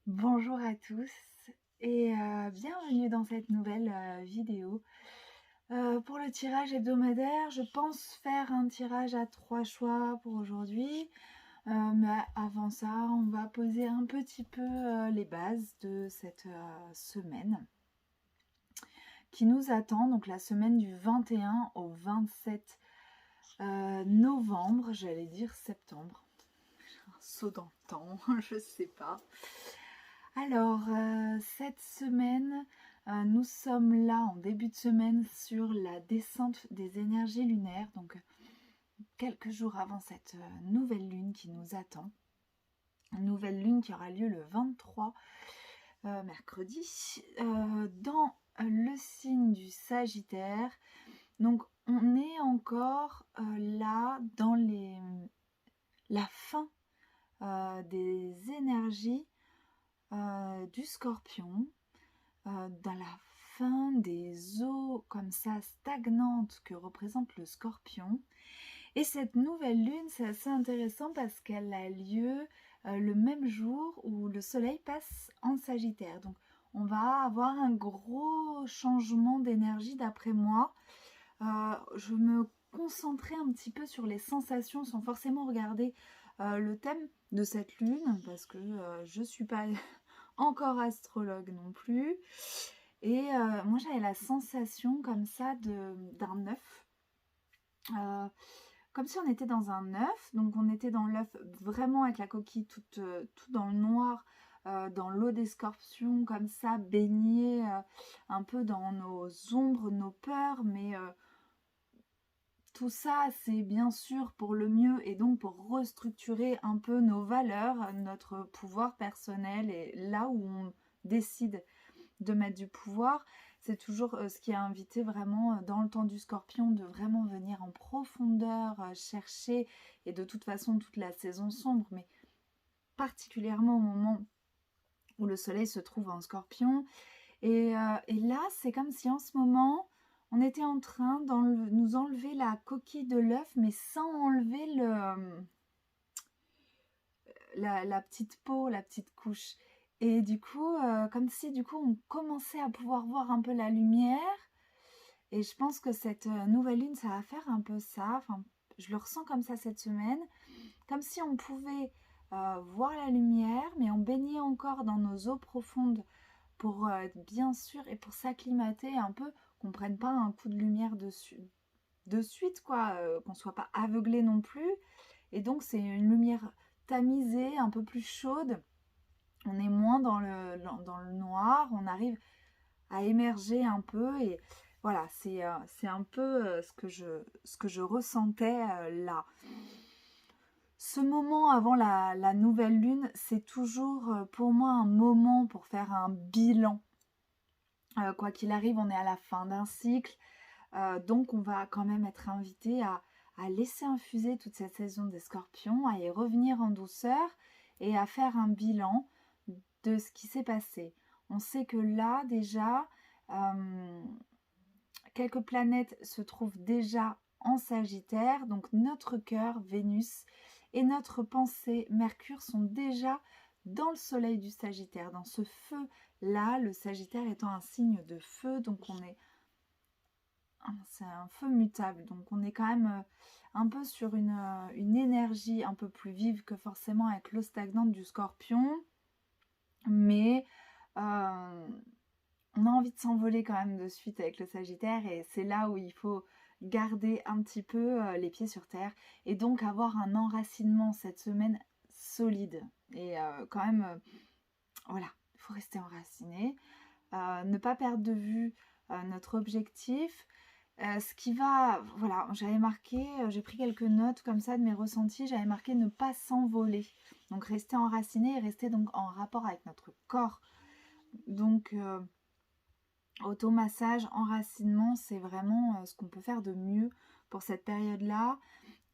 Bonjour à tous et bienvenue dans cette nouvelle vidéo. Pour le tirage hebdomadaire, je pense faire un tirage à 3 choix pour aujourd'hui. Mais avant ça, on va poser un petit peu les bases de cette semaine qui nous attend. Donc la semaine du 21 au 27 novembre, j'allais dire septembre. Un saut dans le temps, je sais pas. Alors, cette semaine, nous sommes là en début de semaine sur la descente des énergies lunaires, donc quelques jours avant cette nouvelle lune qui nous attend. Une nouvelle lune qui aura lieu le 23 mercredi dans le signe du Sagittaire. Donc, on est encore là dans la fin des énergies du Scorpion, dans la fin des eaux comme ça stagnantes que représente le Scorpion. Et cette nouvelle lune, c'est assez intéressant parce qu'elle a lieu le même jour où le soleil passe en Sagittaire. Donc on va avoir un gros changement d'énergie d'après moi. Je me concentrais un petit peu sur les sensations sans forcément regarder le thème de cette lune parce que je suis pas encore astrologue non plus. Et moi j'avais la sensation comme ça d'un œuf. Comme si on était dans un œuf, donc on était dans l'œuf vraiment avec la coquille toute dans le noir, dans l'eau des scorpions, comme ça, baigné un peu dans nos ombres, nos peurs, mais tout ça, c'est bien sûr pour le mieux et donc pour restructurer un peu nos valeurs, notre pouvoir personnel et là où on décide de mettre du pouvoir. C'est toujours ce qui a invité vraiment dans le temps du Scorpion de vraiment venir en profondeur chercher, et de toute façon toute la saison sombre, mais particulièrement au moment où le soleil se trouve en Scorpion. Et là, c'est comme si en ce moment, on était en train de nous enlever la coquille de l'œuf, mais sans enlever la petite peau, la petite couche. Et du coup, comme si du coup on commençait à pouvoir voir un peu la lumière. Et je pense que cette nouvelle lune, ça va faire un peu ça. Enfin, je le ressens comme ça cette semaine. Comme si on pouvait voir la lumière, mais on baignait encore dans nos eaux profondes pour être bien sûr et pour s'acclimater un peu, qu'on ne prenne pas un coup de lumière de suite, quoi, qu'on ne soit pas aveuglé non plus. Et donc c'est une lumière tamisée, un peu plus chaude. On est moins dans le noir, on arrive à émerger un peu. Et voilà, c'est un peu ce que je ressentais là. Ce moment avant la nouvelle lune, c'est toujours pour moi un moment pour faire un bilan. Quoi qu'il arrive, on est à la fin d'un cycle, donc on va quand même être invité à laisser infuser toute cette saison des scorpions, à y revenir en douceur et à faire un bilan de ce qui s'est passé. On sait que là déjà, quelques planètes se trouvent déjà en Sagittaire, donc notre cœur, Vénus, et notre pensée, Mercure, sont déjà dans le soleil du Sagittaire, dans ce feu-là, le Sagittaire étant un signe de feu, donc c'est un feu mutable, donc on est quand même un peu sur une énergie un peu plus vive que forcément avec l'eau stagnante du Scorpion, mais on a envie de s'envoler quand même de suite avec le Sagittaire, et c'est là où il faut garder un petit peu les pieds sur terre et donc avoir un enracinement cette semaine solide. Et quand même, voilà, il faut rester enraciné, ne pas perdre de vue notre objectif. Ce qui va, voilà, j'avais marqué, j'ai pris quelques notes comme ça de mes ressentis, j'avais marqué ne pas s'envoler. Donc rester enraciné et rester donc en rapport avec notre corps. Donc automassage, enracinement, c'est vraiment ce qu'on peut faire de mieux pour cette période-là.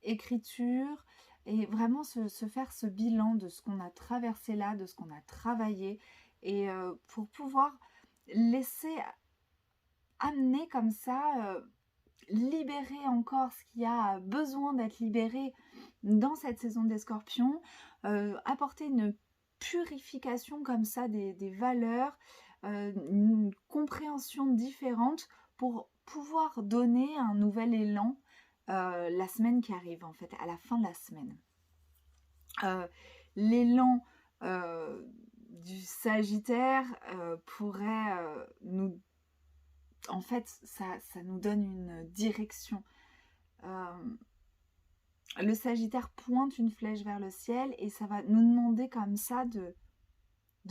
Écriture, et vraiment se faire ce bilan de ce qu'on a traversé là, de ce qu'on a travaillé, et pour pouvoir laisser amener comme ça, libérer encore ce qui a besoin d'être libéré dans cette saison des scorpions, apporter une purification comme ça des valeurs, une compréhension différente pour pouvoir donner un nouvel élan la semaine qui arrive, en fait, à la fin de la semaine. L'élan du Sagittaire pourrait nous... En fait, ça nous donne une direction. Le Sagittaire pointe une flèche vers le ciel et ça va nous demander comme ça de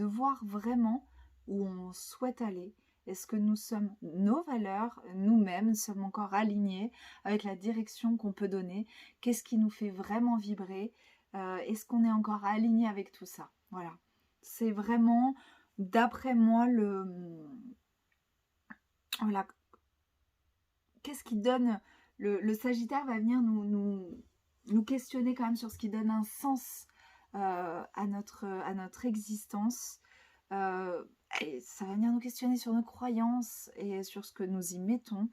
voir vraiment où on souhaite aller. Est-ce que nous sommes nos valeurs, nous-mêmes, sommes encore alignés avec la direction qu'on peut donner? Qu'est-ce qui nous fait vraiment vibrer? Est-ce qu'on est encore aligné avec tout ça? Voilà. C'est vraiment, d'après moi, voilà. Qu'est-ce qui donne... Le Sagittaire va venir nous questionner quand même sur ce qui donne un sens à notre existence. Et ça va venir nous questionner sur nos croyances et sur ce que nous y mettons.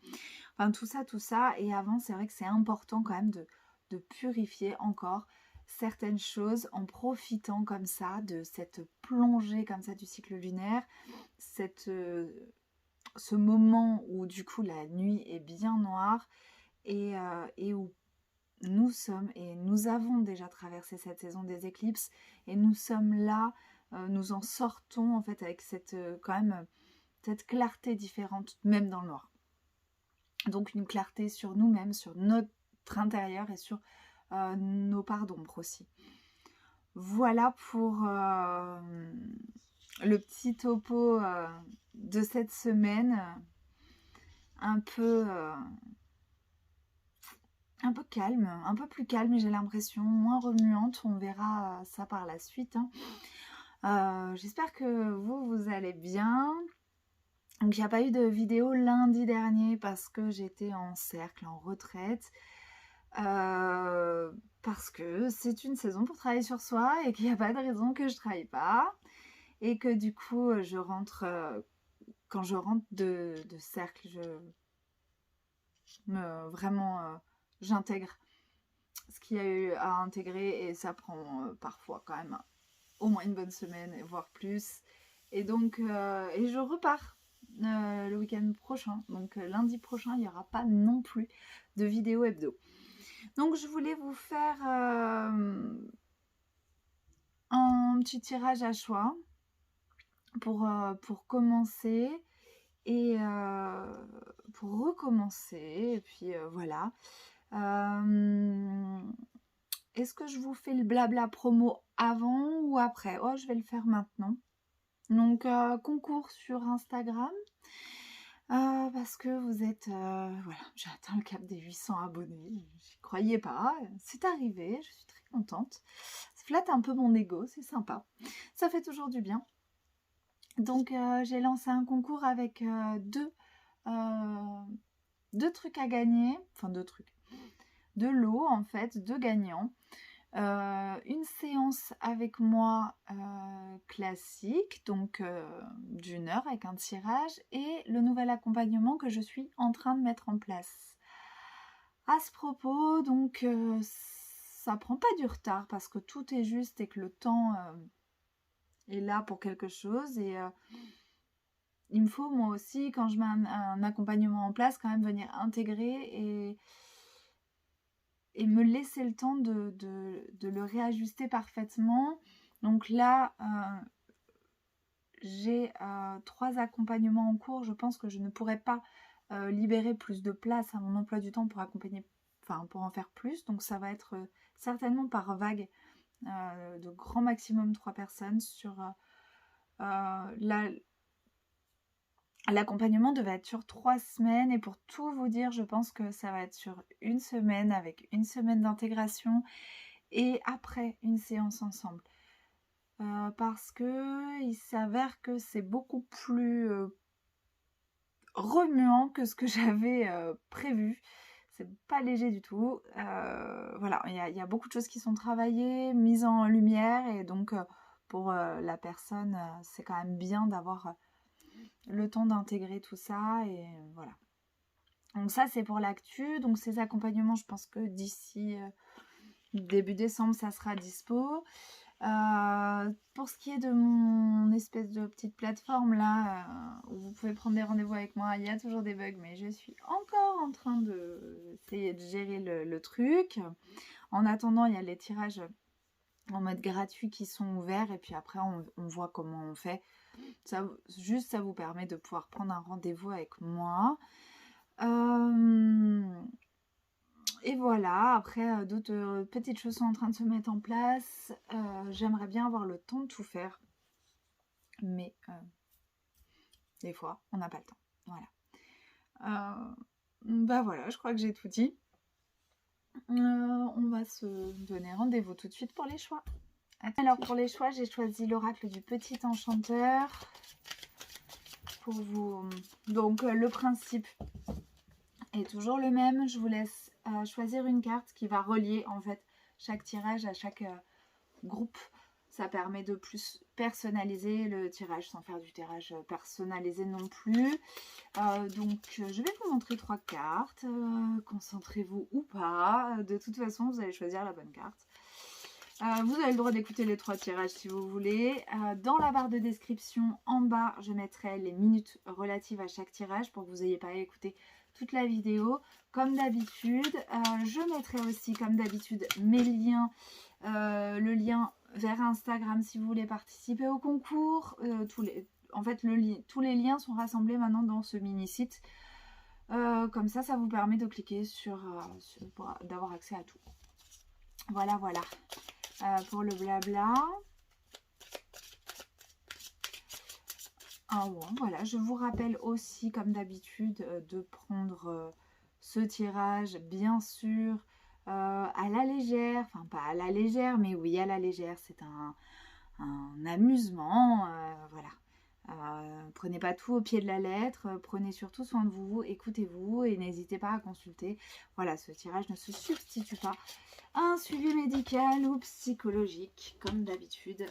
Enfin, tout ça. Et avant, c'est vrai que c'est important quand même de purifier encore certaines choses en profitant comme ça de cette plongée comme ça du cycle lunaire, ce moment où du coup la nuit est bien noire et où nous sommes et nous avons déjà traversé cette saison des éclipses et nous sommes là, nous en sortons en fait avec quand même cette clarté différente même dans le noir. Donc une clarté sur nous-mêmes, sur notre intérieur et sur nos parts d'ombre aussi. Voilà pour le petit topo de cette semaine, un peu calme, un peu plus calme, j'ai l'impression, moins remuante. On verra ça par la suite. J'espère que vous allez bien. Donc il n'y a pas eu de vidéo lundi dernier parce que j'étais en cercle, en retraite. Parce que c'est une saison pour travailler sur soi et qu'il n'y a pas de raison que je ne travaille pas. Et que du coup, je rentre... quand je rentre de cercle, j'intègre ce qu'il y a eu à intégrer et ça prend parfois quand même au moins une bonne semaine, voire plus. Et donc, et je repars le week-end prochain. Donc lundi prochain, il n'y aura pas non plus de vidéo hebdo. Donc je voulais vous faire un petit tirage à choix pour commencer et pour recommencer. Et puis voilà. Est-ce que je vous fais le blabla promo avant ou après? Oh, je vais le faire maintenant. Donc, concours sur Instagram. Parce que vous êtes... voilà, j'ai atteint le cap des 800 abonnés. J'y croyais pas. C'est arrivé, je suis très contente. Ça flatte un peu mon ego, c'est sympa. Ça fait toujours du bien. Donc, j'ai lancé un concours avec deux trucs à gagner. Enfin, deux lots en fait, deux gagnants. Une séance avec moi classique, donc d'1 heure avec un tirage et le nouvel accompagnement que je suis en train de mettre en place. À ce propos, donc ça prend pas du retard parce que tout est juste et que le temps est là pour quelque chose et il me faut moi aussi quand je mets un accompagnement en place quand même venir intégrer et me laisser le temps de le réajuster parfaitement. Donc là, j'ai 3 accompagnements en cours. Je pense que je ne pourrais pas libérer plus de place à mon emploi du temps pour accompagner, enfin pour en faire plus. Donc ça va être certainement par vague de grand maximum 3 personnes sur l'accompagnement devait être sur 3 semaines et pour tout vous dire, je pense que ça va être sur 1 semaine avec 1 semaine d'intégration et après une séance ensemble. Parce que il s'avère que c'est beaucoup plus remuant que ce que j'avais prévu. C'est pas léger du tout. Voilà, il y a beaucoup de choses qui sont travaillées, mises en lumière et donc pour la personne, c'est quand même bien d'avoir le temps d'intégrer tout ça et voilà. Donc ça c'est pour l'actu. Donc ces accompagnements, je pense que d'ici début décembre ça sera dispo. Pour ce qui est de mon espèce de petite plateforme là, où vous pouvez prendre des rendez-vous avec moi, il y a toujours des bugs, mais je suis encore en train d'essayer de gérer le truc. En attendant, il y a les tirages en mode gratuit qui sont ouverts, et puis après on voit comment on fait. Ça vous permet de pouvoir prendre un rendez-vous avec moi. Et voilà, après d'autres petites choses sont en train de se mettre en place. J'aimerais bien avoir le temps de tout faire, mais des fois on n'a pas le temps. Voilà. Bah voilà, je crois que j'ai tout dit. On va se donner rendez-vous tout de suite pour les choix. Alors pour les choix, j'ai choisi l'oracle du petit enchanteur. Pour vous. Donc le principe est toujours le même. Je vous laisse choisir une carte qui va relier en fait chaque tirage à chaque groupe. Ça permet de plus personnaliser le tirage sans faire du tirage personnalisé non plus. Donc je vais vous montrer 3 cartes. Concentrez-vous ou pas. De toute façon, vous allez choisir la bonne carte. Vous avez le droit d'écouter les 3 tirages si vous voulez. Dans la barre de description en bas, je mettrai les minutes relatives à chaque tirage pour que vous n'ayez pas à écouter toute la vidéo. Comme d'habitude, je mettrai aussi comme d'habitude mes liens, le lien vers Instagram si vous voulez participer au concours. En fait, tous les liens sont rassemblés maintenant dans ce mini-site. Comme ça vous permet de cliquer pour d'avoir accès à tout. Voilà. Pour le blabla. Bon, voilà, je vous rappelle aussi, comme d'habitude, de prendre ce tirage, bien sûr, à la légère. Enfin, pas à la légère, mais oui, à la légère. C'est un amusement. Voilà. Prenez pas tout au pied de la lettre. Prenez surtout soin de vous. Écoutez-vous et n'hésitez pas à consulter. Voilà, ce tirage ne se substitue pas un suivi médical ou psychologique, comme d'habitude.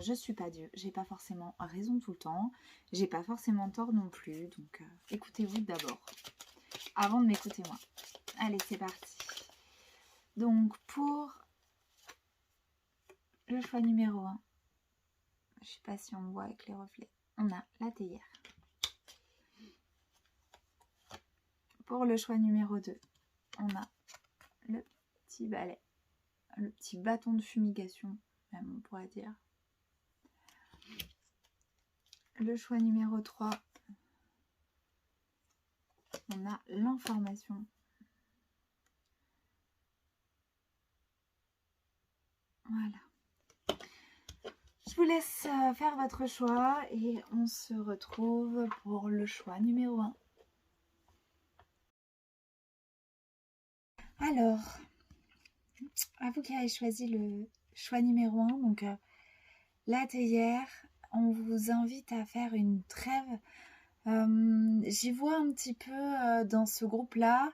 Je suis pas Dieu, j'ai pas forcément raison tout le temps, j'ai pas forcément tort non plus, donc écoutez-vous d'abord, avant de m'écouter moi. Allez, c'est parti. Donc pour le choix numéro 1, je sais pas si on voit avec les reflets, on a la théière. Pour le choix numéro 2, on a le petit balai, le petit bâton de fumigation, même on pourrait dire. Le choix numéro 3, on a l'information. Voilà. Je vous laisse faire votre choix et on se retrouve pour le choix numéro 1. Alors, à vous qui avez choisi le choix numéro 1, donc la théière, on vous invite à faire une trêve. J'y vois un petit peu dans ce groupe-là.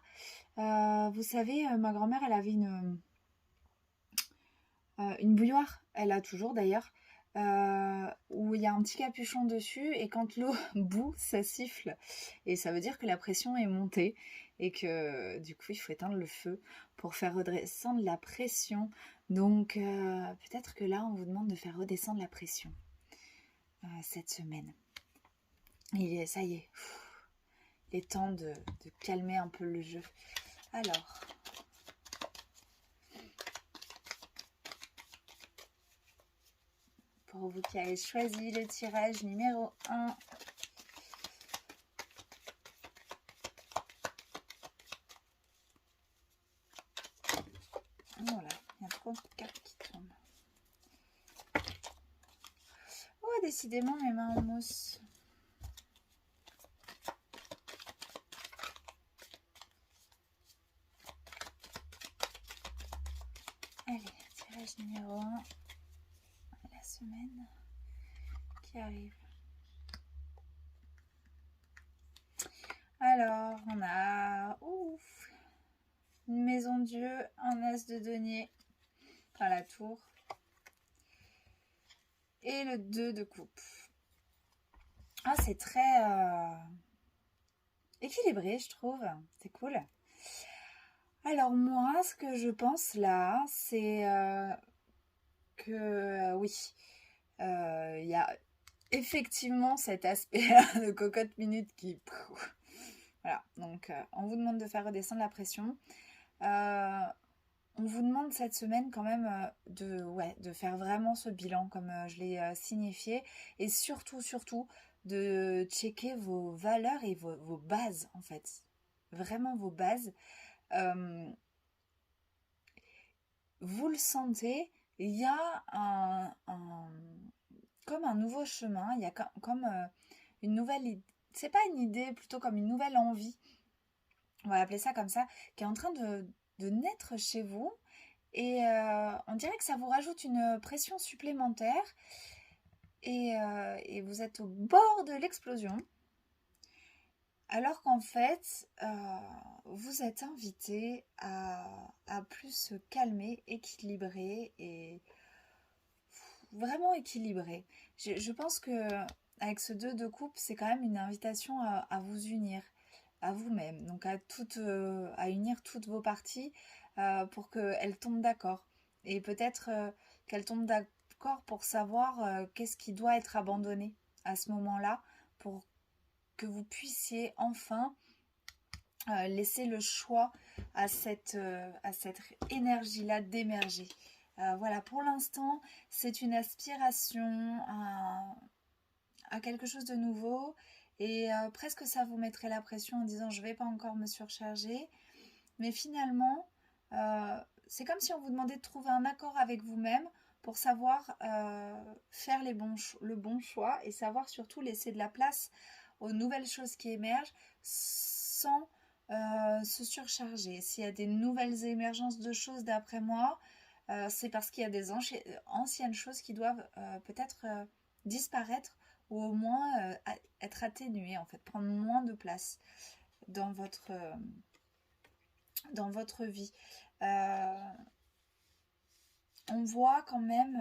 Vous savez, ma grand-mère, elle avait une bouilloire, elle a toujours d'ailleurs, où il y a un petit capuchon dessus et quand l'eau bout, ça siffle. Et ça veut dire que la pression est montée et que du coup, il faut éteindre le feu pour faire redescendre la pression. Donc, peut-être que là, on vous demande de faire redescendre la pression cette semaine. Et ça y est, il est temps de calmer un peu le jeu. Alors... pour vous qui avez choisi le tirage numéro 1. Voilà, il y a trop de cartes qui tombent. Oh, décidément, mes mains en mousse. Allez, tirage numéro 1. La semaine qui arrive. Alors, on a une maison Dieu, un as de denier, enfin la tour, et le 2 de coupe. Ah, c'est très équilibré, je trouve. C'est cool. Alors moi, ce que je pense là, c'est que oui, il y a effectivement cet aspect-là de cocotte minute qui... Voilà, donc on vous demande de faire redescendre la pression. On vous demande cette semaine quand même de faire vraiment ce bilan comme je l'ai signifié. Et surtout, de checker vos valeurs et vos bases en fait. Vraiment vos bases. Euh, vous le sentez, il y a comme un nouveau chemin, il y a comme une nouvelle idée. C'est pas une idée, plutôt comme une nouvelle envie, on va appeler ça comme ça, qui est en train de naître chez vous. Et on dirait que ça vous rajoute une pression supplémentaire et vous êtes au bord de l'explosion. Alors qu'en fait, vous êtes invité à plus se calmer, équilibrer et vraiment équilibrer. Je pense que avec ce 2 de coupe, c'est quand même une invitation à vous unir à vous-même, donc à unir toutes vos parties pour qu'elles tombent d'accord. Et peut-être qu'elles tombent d'accord pour savoir qu'est-ce qui doit être abandonné à ce moment-là, pour que vous puissiez enfin laisser le choix à cette énergie-là d'émerger. Voilà, pour l'instant, c'est une aspiration à quelque chose de nouveau et presque ça vous mettrait la pression en disant je vais pas encore me surcharger. Mais finalement, c'est comme si on vous demandait de trouver un accord avec vous-même pour savoir faire le bon choix et savoir surtout laisser de la place aux nouvelles choses qui émergent sans se surcharger. S'il y a des nouvelles émergences de choses d'après moi, c'est parce qu'il y a des anciennes choses qui doivent peut-être disparaître ou au moins être atténuées, en fait, prendre moins de place dans votre vie. On voit quand même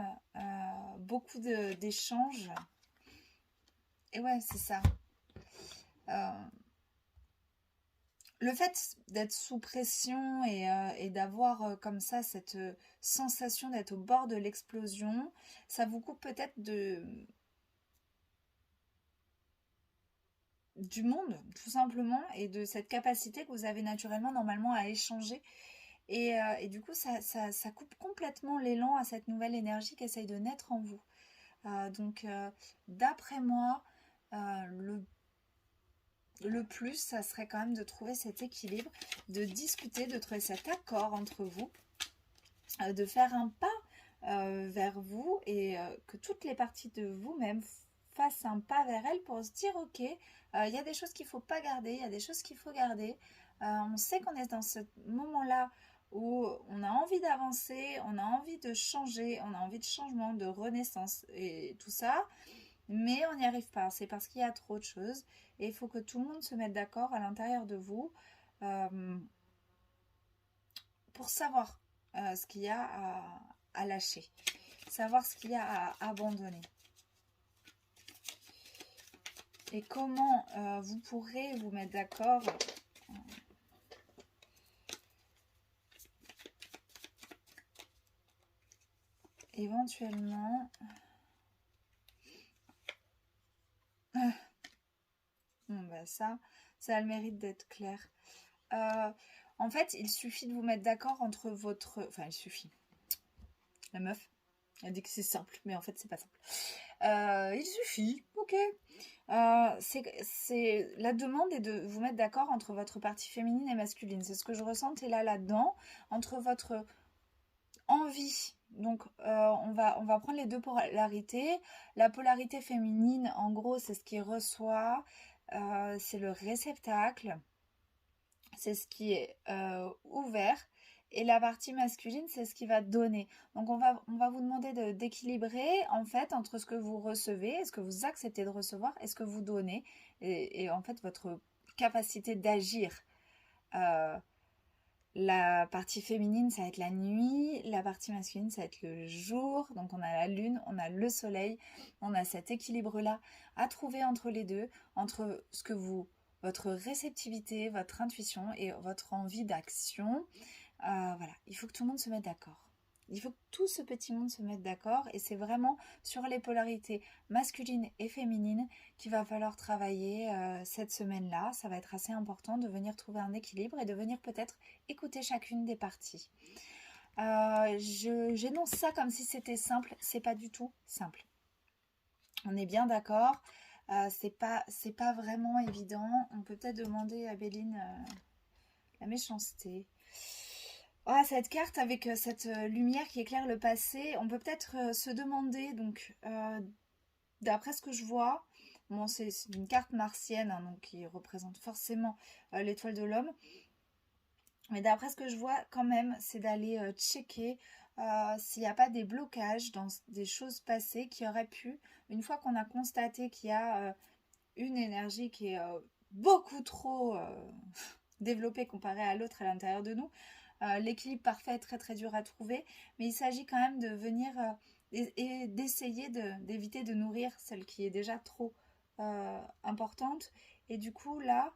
beaucoup d'échanges. Et ouais, c'est ça. Le fait d'être sous pression et d'avoir comme ça cette sensation d'être au bord de l'explosion, ça vous coupe peut-être du monde, tout simplement, et de cette capacité que vous avez naturellement, normalement, à échanger. Et du coup, ça coupe complètement l'élan à cette nouvelle énergie qui essaye de naître en vous. Donc, d'après moi, le plus, ça serait quand même de trouver cet équilibre, de discuter, de trouver cet accord entre vous, de faire un pas vers vous et que toutes les parties de vous-même fassent un pas vers elles pour se dire ok, il y a des choses qu'il ne faut pas garder, il y a des choses qu'il faut garder. On sait qu'on est dans ce moment-là où on a envie d'avancer, on a envie de changer, on a envie de changement, de renaissance et tout ça, mais on n'y arrive pas. C'est parce qu'il y a trop de choses et il faut que tout le monde se mette d'accord à l'intérieur de vous pour savoir ce qu'il y a à lâcher, savoir ce qu'il y a à abandonner. Et comment vous pourrez vous mettre d'accord éventuellement. Bon, bah ça a le mérite d'être clair. En fait, il suffit de vous mettre d'accord entre votre... Enfin, il suffit. La meuf, elle dit que c'est simple, mais en fait, c'est pas simple. Il suffit, ok. C'est la demande est de vous mettre d'accord entre votre partie féminine et masculine. C'est ce que je ressens et là-dedans, entre votre envie. Donc, on va prendre les deux polarités. La polarité féminine, en gros, c'est ce qui reçoit, c'est le réceptacle, c'est ce qui est ouvert. Et la partie masculine, c'est ce qui va donner. Donc, on va vous demander d'équilibrer, en fait, entre ce que vous recevez, est-ce que vous acceptez de recevoir, est-ce que vous donnez, et en fait, votre capacité d'agir. La partie féminine, ça va être la nuit, la partie masculine, ça va être le jour. Donc, on a la lune, on a le soleil, on a cet équilibre-là à trouver entre les deux, entre votre réceptivité, votre intuition et votre envie d'action. Voilà, il faut que tout le monde se mette d'accord. Il faut que tout ce petit monde se mette d'accord et c'est vraiment sur les polarités masculines et féminines qu'il va falloir travailler cette semaine-là. Ça va être assez important de venir trouver un équilibre et de venir peut-être écouter chacune des parties. J'énonce ça comme si c'était simple, c'est pas du tout simple. On est bien d'accord, c'est pas vraiment évident. On peut peut-être demander à Béline la méchanceté. Ah, cette carte avec cette lumière qui éclaire le passé, on peut peut-être se demander, donc d'après ce que je vois, bon, c'est une carte martienne, hein, donc qui représente forcément l'étoile de l'homme, mais d'après ce que je vois quand même, c'est d'aller checker s'il n'y a pas des blocages dans des choses passées qui auraient pu, une fois qu'on a constaté qu'il y a une énergie qui est beaucoup trop développée comparée à l'autre à l'intérieur de nous, l'équilibre parfait est très très dur à trouver, mais il s'agit quand même de venir et d'essayer d'éviter de nourrir celle qui est déjà trop importante. Et du coup là,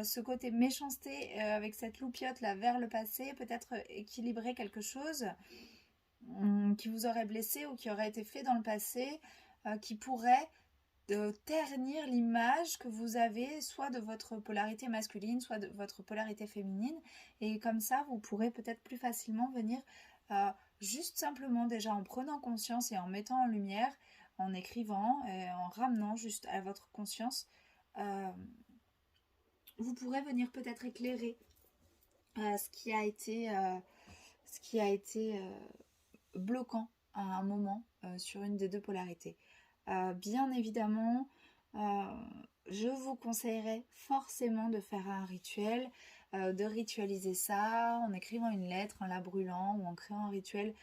ce côté méchanceté avec cette loupiote là vers le passé, peut-être équilibrer quelque chose qui vous aurait blessé ou qui aurait été fait dans le passé, qui pourrait de ternir l'image que vous avez soit de votre polarité masculine, soit de votre polarité féminine. Et comme ça, vous pourrez peut-être plus facilement venir juste simplement déjà en prenant conscience et en mettant en lumière, en écrivant et en ramenant juste à votre conscience, vous pourrez venir peut-être éclairer ce qui a été bloquant à un moment sur une des deux polarités. Bien évidemment, je vous conseillerais forcément de faire un rituel, de ritualiser ça en écrivant une lettre, en la brûlant ou en créant un rituel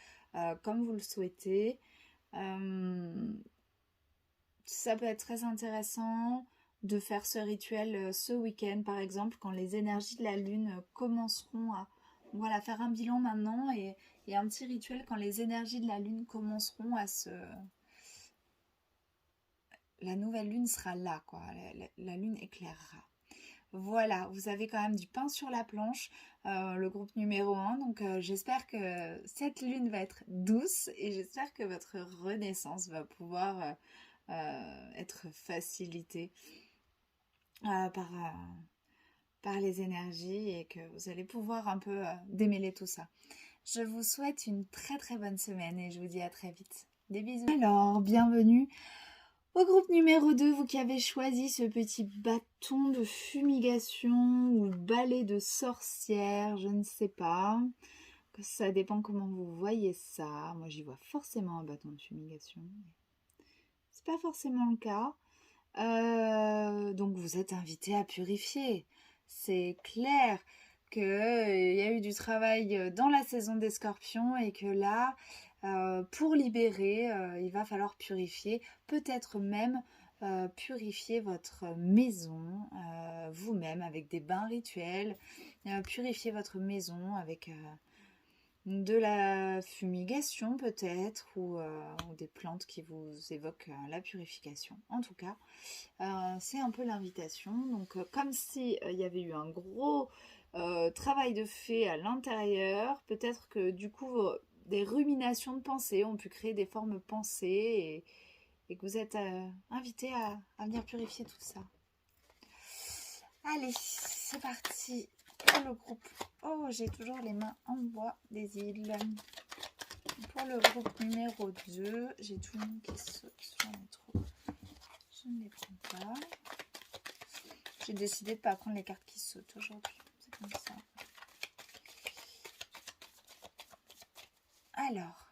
comme vous le souhaitez. Ça peut être très intéressant de faire ce rituel ce week-end par exemple quand les énergies de la lune commenceront à voilà, faire un bilan maintenant et un petit rituel quand les énergies de la lune commenceront à se... La nouvelle lune sera là, quoi. La lune éclairera. Voilà, vous avez quand même du pain sur la planche, le groupe numéro 1. Donc j'espère que cette lune va être douce et j'espère que votre renaissance va pouvoir être facilitée par les énergies et que vous allez pouvoir un peu démêler tout ça. Je vous souhaite une très très bonne semaine et je vous dis à très vite. Des bisous. Alors, bienvenue au groupe numéro 2, vous qui avez choisi ce petit bâton de fumigation ou balai de sorcière, je ne sais pas. Ça dépend comment vous voyez ça. Moi, j'y vois forcément un bâton de fumigation. C'est pas forcément le cas. Donc, vous êtes invité à purifier. C'est clair qu'il y a eu du travail dans la saison des scorpions et que là, pour libérer, il va falloir purifier, peut-être même purifier votre maison vous-même avec des bains rituels, purifier votre maison avec de la fumigation peut-être ou des plantes qui vous évoquent la purification. En tout cas, c'est un peu l'invitation. Donc comme si il y avait eu un gros travail de fait à l'intérieur, peut-être que du coup des ruminations de pensée ont pu créer des formes pensées et que vous êtes invité à venir purifier tout ça. Allez, c'est parti pour le groupe. Oh, j'ai toujours les mains en bois des îles. Pour le groupe numéro 2, j'ai tout le monde qui saute. J'en ai trop. Je ne les prends pas. J'ai décidé de ne pas prendre les cartes qui sautent aujourd'hui. C'est comme ça. Alors,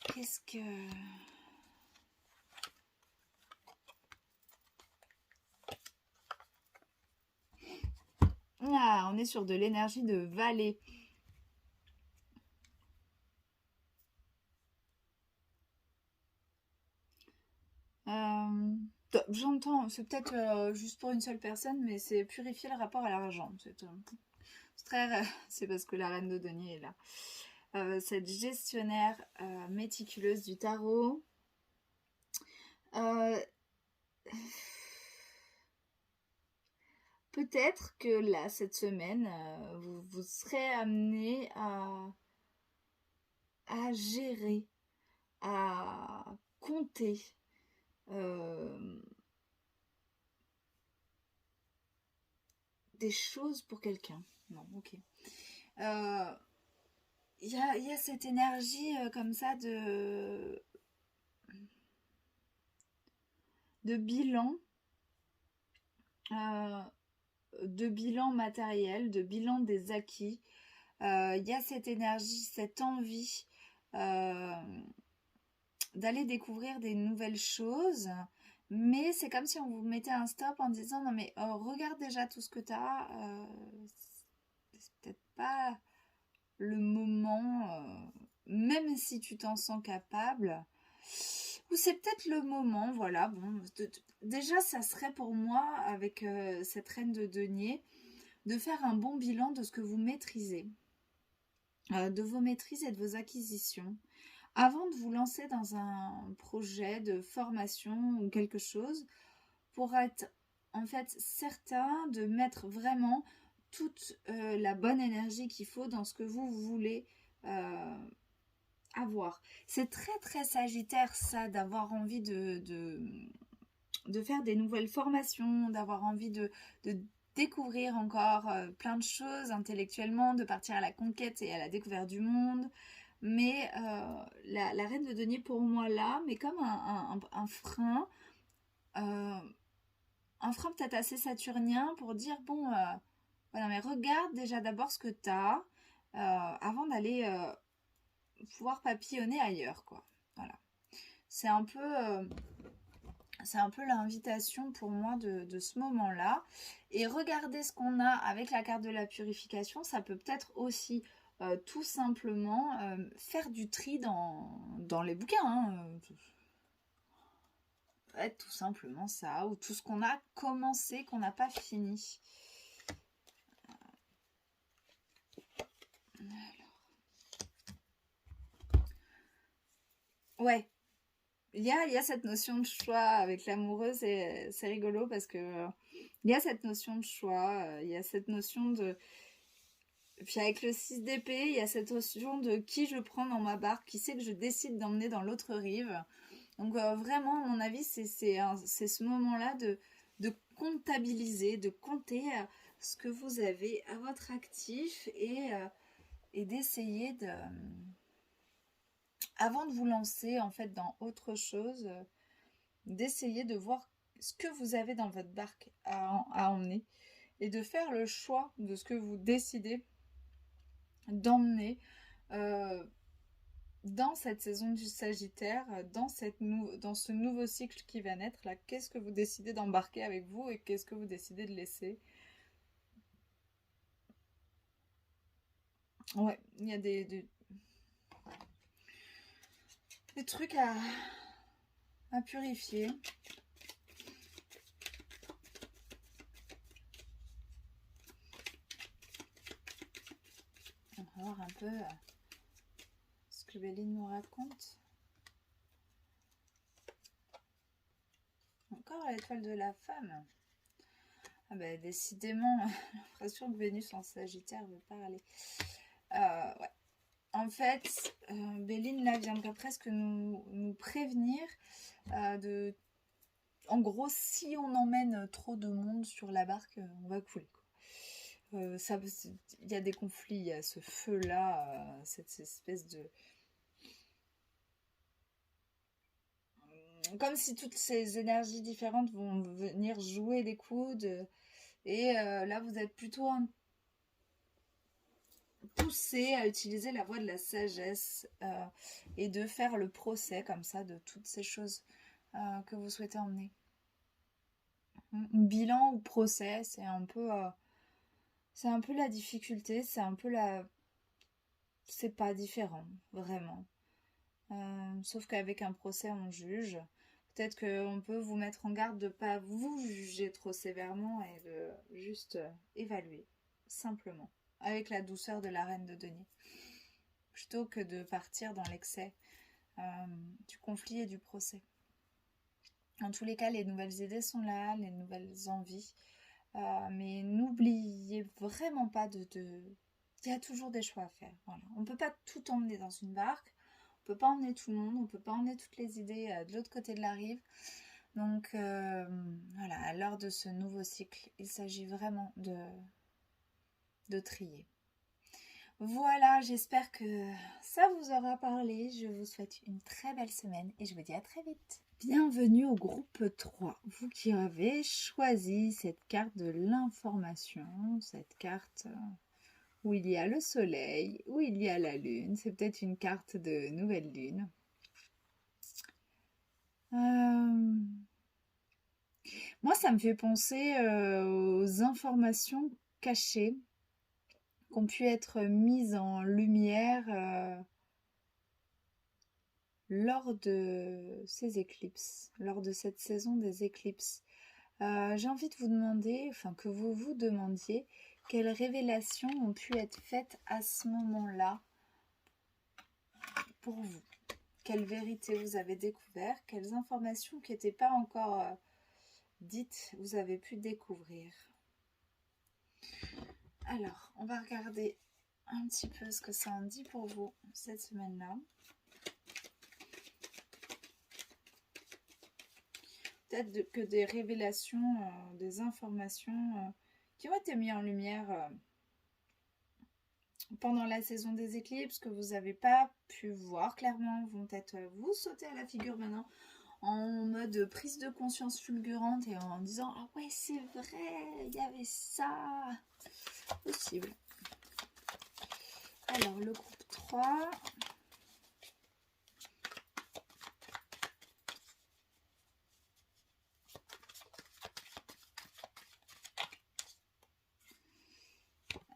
qu'est-ce que... Ah, on est sur de l'énergie de vallée. J'entends, c'est peut-être juste pour une seule personne, mais c'est purifier le rapport à l'argent. C'est très... c'est parce que la reine de denier est là. Cette gestionnaire méticuleuse du tarot. Peut-être que là, cette semaine, vous serez amené à gérer, à compter des choses pour quelqu'un. Non, ok. Il y a cette énergie comme ça de bilan, euh, de bilan matériel, de bilan des acquis. Il y a cette énergie, cette envie d'aller découvrir des nouvelles choses, mais c'est comme si on vous mettait un stop en disant non mais regarde déjà tout ce que tu as, c'est peut-être pas le moment, même si tu t'en sens capable, ou c'est peut-être le moment, voilà, bon, déjà ça serait pour moi, avec cette reine de denier, de faire un bon bilan de ce que vous maîtrisez, de vos maîtrises et de vos acquisitions, avant de vous lancer dans un projet de formation ou quelque chose, pour être en fait certain de mettre vraiment toute la bonne énergie qu'il faut dans ce que vous voulez avoir. C'est très très sagittaire ça, d'avoir envie de faire des nouvelles formations, d'avoir envie de découvrir encore plein de choses intellectuellement, de partir à la conquête et à la découverte du monde. Mais la reine de denier pour moi là, mais comme un frein, euh, un frein peut-être assez saturnien pour dire bon, voilà, mais regarde déjà d'abord ce que tu as avant d'aller pouvoir papillonner ailleurs, quoi. Voilà. C'est un peu, l'invitation pour moi de ce moment-là. Et regarder ce qu'on a avec la carte de la purification, ça peut peut-être aussi tout simplement faire du tri dans les bouquins. Hein. Être tout simplement ça, ou tout ce qu'on a commencé, qu'on n'a pas fini. Ouais, il y a cette notion de choix avec l'amoureux, c'est rigolo parce que il y a cette notion de choix, il y a cette notion de... Puis avec le 6 d'épée, il y a cette notion de qui je prends dans ma barque, qui c'est que je décide d'emmener dans l'autre rive. Donc vraiment, à mon avis, c'est ce moment-là de comptabiliser, de compter ce que vous avez à votre actif et d'essayer de... avant de vous lancer en fait dans autre chose, d'essayer de voir ce que vous avez dans votre barque à emmener et de faire le choix de ce que vous décidez d'emmener dans cette saison du Sagittaire, dans ce nouveau cycle qui va naître là. Qu'est-ce que vous décidez d'embarquer avec vous et qu'est-ce que vous décidez de laisser? Ouais, il y a des trucs à purifier. On va voir un peu ce que Béline nous raconte. Encore l'étoile de la femme. Ah bah, décidément, j'ai l'impression que Vénus en Sagittaire veut parler. Ouais. En fait, Béline là viendrait presque nous prévenir de... En gros, si on emmène trop de monde sur la barque, on va couler. Il y a des conflits, il y a ce feu-là, cette espèce de... Comme si toutes ces énergies différentes vont venir jouer des coudes. Et là, vous êtes plutôt poussé à utiliser la voie de la sagesse et de faire le procès comme ça de toutes ces choses que vous souhaitez emmener. Bilan ou procès, c'est un peu la difficulté, c'est un peu la... C'est pas différent, vraiment. Sauf qu'avec un procès, on juge. Peut-être qu'on peut vous mettre en garde de ne pas vous juger trop sévèrement et de juste évaluer, simplement, avec la douceur de la reine de denier, plutôt que de partir dans l'excès du conflit et du procès. En tous les cas, les nouvelles idées sont là, les nouvelles envies, mais n'oubliez vraiment pas il y a toujours des choix à faire. Voilà. On ne peut pas tout emmener dans une barque. peut pas emmener tout le monde, on peut pas emmener toutes les idées de l'autre côté de la rive. Donc voilà, à l'heure de ce nouveau cycle, il s'agit vraiment de trier. Voilà, j'espère que ça vous aura parlé. Je vous souhaite une très belle semaine et je vous dis à très vite. Bienvenue au groupe 3, vous qui avez choisi cette carte de l'information, cette carte où il y a le soleil, où il y a la lune. C'est peut-être une carte de nouvelle lune. Moi, ça me fait penser aux informations cachées qui ont pu être mises en lumière lors de ces éclipses, lors de cette saison des éclipses. J'ai envie de vous demander, enfin que vous vous demandiez, quelles révélations ont pu être faites à ce moment-là pour vous. Quelles vérités vous avez découvert, quelles informations qui n'étaient pas encore dites, vous avez pu découvrir. Alors, on va regarder un petit peu ce que ça en dit pour vous cette semaine-là. Peut-être que des révélations, des informations qui ont été mises en lumière pendant la saison des éclipses, que vous n'avez pas pu voir clairement, vont peut-être vous sauter à la figure maintenant en mode prise de conscience fulgurante et en disant « Ah ouais, c'est vrai, il y avait ça !» Possible. Alors, le groupe 3...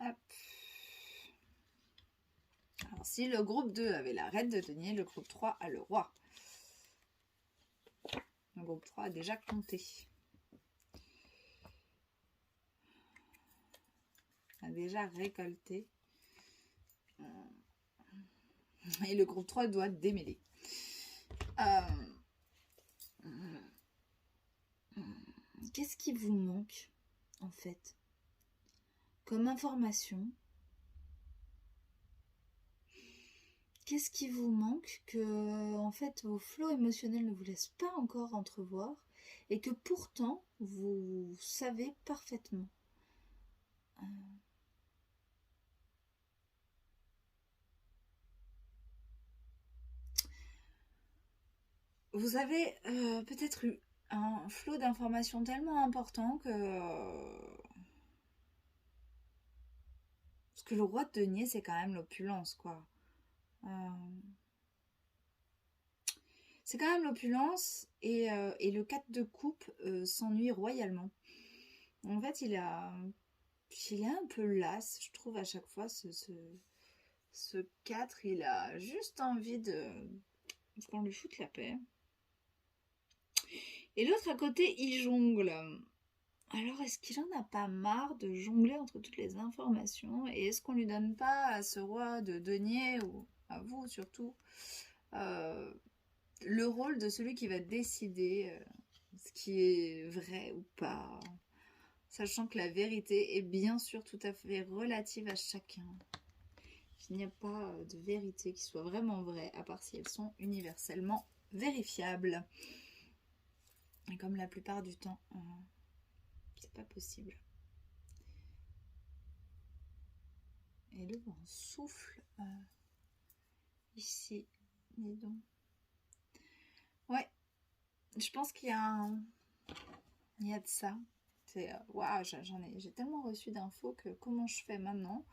Hop. Alors, si le groupe 2 avait la reine de denier, le groupe 3 a le roi. Le groupe 3 a déjà compté. A déjà récolté. Et le groupe 3 doit démêler. Qu'est-ce qui vous manque, en fait, comme information? Qu'est-ce qui vous manque que, en fait, vos flots émotionnels ne vous laissent pas encore entrevoir et que pourtant, vous savez parfaitement? Vous avez peut-être eu un flot d'informations tellement important que... Parce que le roi de denier, c'est quand même l'opulence, quoi. C'est quand même l'opulence et le 4 de coupe s'ennuie royalement. En fait, il est un peu las, je trouve, à chaque fois, ce 4, il a juste envie qu'on lui foute la paix. Et l'autre à côté, il jongle. Alors, est-ce qu'il en a pas marre de jongler entre toutes les informations? Et est-ce qu'on lui donne pas à ce roi de denier, ou à vous surtout, le rôle de celui qui va décider ce qui est vrai ou pas, sachant que la vérité est bien sûr tout à fait relative à chacun. Il n'y a pas de vérité qui soit vraiment vraie, à part si elles sont universellement vérifiables. Et comme la plupart du temps, c'est pas possible. Et le vent souffle ici, dis donc. Ouais, je pense qu'il y a de ça. C'est waouh, j'ai tellement reçu d'infos que comment je fais maintenant?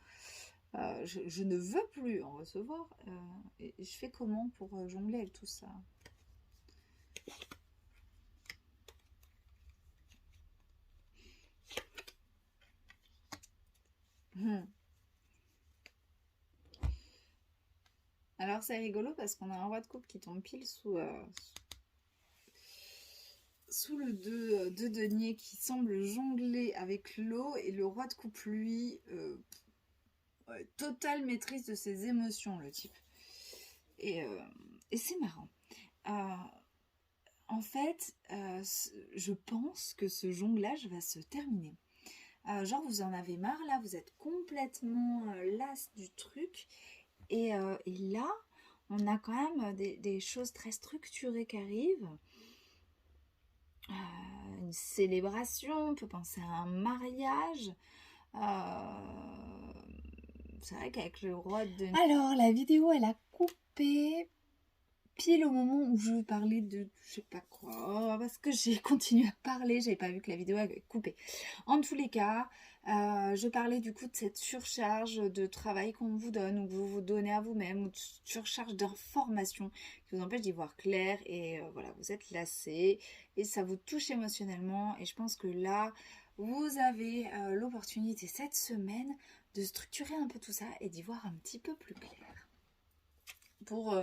Je ne veux plus en recevoir. Et je fais comment pour jongler avec tout ça? Alors c'est rigolo parce qu'on a un roi de coupe qui tombe pile sous le 2 de denier qui semble jongler avec l'eau, et le roi de coupe, lui, totale maîtrise de ses émotions, le type. Et c'est marrant. En fait, je pense que ce jonglage va se terminer. Genre, vous en avez marre, là, vous êtes complètement las du truc. Et là, on a quand même des choses très structurées qui arrivent. Une célébration, on peut penser à un mariage. C'est vrai qu'avec le roi de... Alors, la vidéo, elle a coupé pile au moment où je parlais de je sais pas quoi, parce que j'ai continué à parler, j'avais pas vu que la vidéo avait coupé. En tous les cas, je parlais du coup de cette surcharge de travail qu'on vous donne, ou que vous vous donnez à vous-même, ou de surcharge d'informations qui vous empêche d'y voir clair, et voilà, vous êtes lassé, et ça vous touche émotionnellement, et je pense que là, vous avez l'opportunité cette semaine de structurer un peu tout ça, et d'y voir un petit peu plus clair. Pour...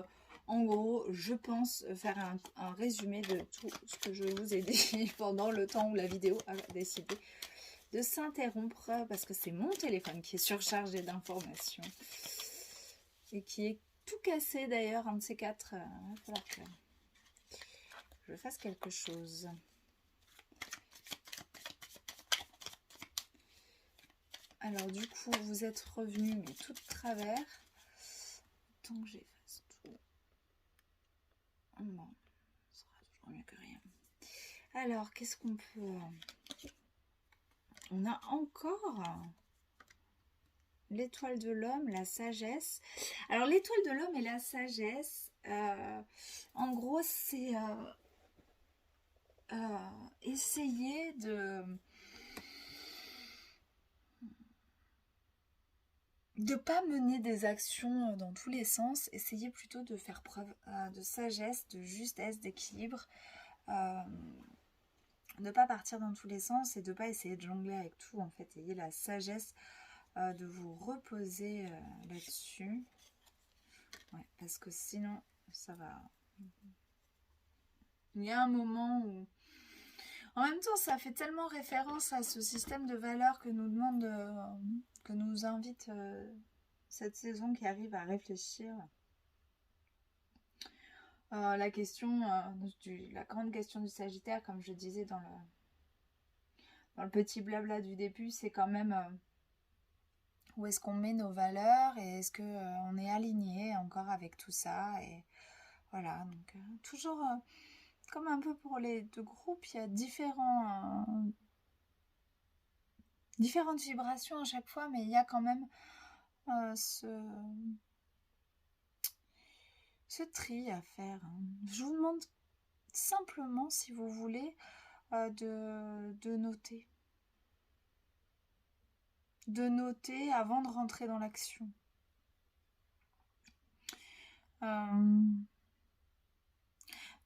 en gros, je pense faire un résumé de tout ce que je vous ai dit pendant le temps où la vidéo a décidé de s'interrompre parce que c'est mon téléphone qui est surchargé d'informations et qui est tout cassé d'ailleurs, un de ces quatre. Il va falloir que je fasse quelque chose. Alors du coup, vous êtes revenu mais tout de travers. Tant que j'efface tout. Bon, ce sera toujours mieux que rien. Alors, qu'est-ce qu'on peut... On a encore l'étoile de l'homme, la sagesse. Alors, l'étoile de l'homme et la sagesse, en gros, c'est essayer de pas mener des actions dans tous les sens, essayer plutôt de faire preuve de sagesse, de justesse, d'équilibre, ne pas partir dans tous les sens et de pas essayer de jongler avec tout, en fait. Ayez la sagesse de vous reposer là-dessus. Ouais, parce que sinon, ça va... Il y a un moment où... En même temps, ça fait tellement référence à ce système de valeurs que nous demande, que nous invite cette saison qui arrive à réfléchir. La question, la grande question du Sagittaire, comme je disais dans le petit blabla du début, c'est quand même où est-ce qu'on met nos valeurs et est-ce qu'on est aligné encore avec tout ça. Et voilà, donc toujours... comme un peu pour les deux groupes, il y a différentes vibrations à chaque fois, mais il y a quand même ce tri à faire. Je vous demande simplement, si vous voulez, de noter. De noter avant de rentrer dans l'action.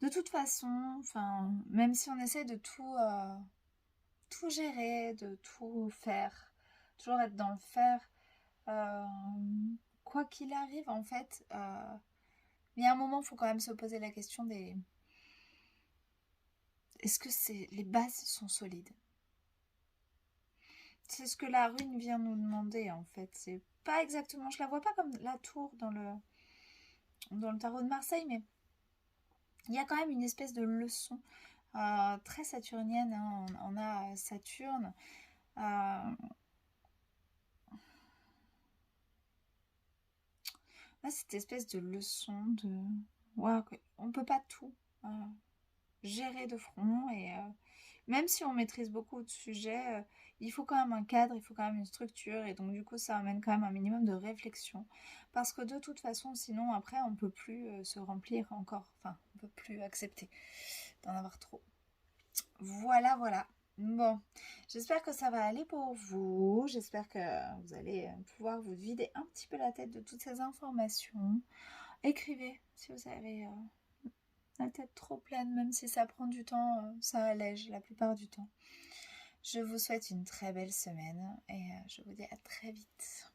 De toute façon, enfin, même si on essaie de tout gérer, de tout faire, toujours être dans le faire, quoi qu'il arrive, en fait, il y a un moment, il faut quand même se poser la question des... Est-ce que les bases sont solides? C'est ce que la rune vient nous demander, en fait. C'est pas exactement... Je la vois pas comme la tour dans le tarot de Marseille, mais il y a quand même une espèce de leçon très saturnienne. Hein. On a Saturne. Cette espèce de leçon de... Ouais, on peut pas tout gérer de front. Et même si on maîtrise beaucoup de sujets, il faut quand même un cadre, il faut quand même une structure. Et donc du coup, ça amène quand même un minimum de réflexion. Parce que de toute façon, sinon, après, on peut plus se remplir encore. Enfin, on peut plus accepter d'en avoir trop. Voilà, voilà. Bon, j'espère que ça va aller pour vous. J'espère que vous allez pouvoir vous vider un petit peu la tête de toutes ces informations. Écrivez si vous avez la tête trop pleine, même si ça prend du temps, ça allège la plupart du temps. Je vous souhaite une très belle semaine et je vous dis à très vite.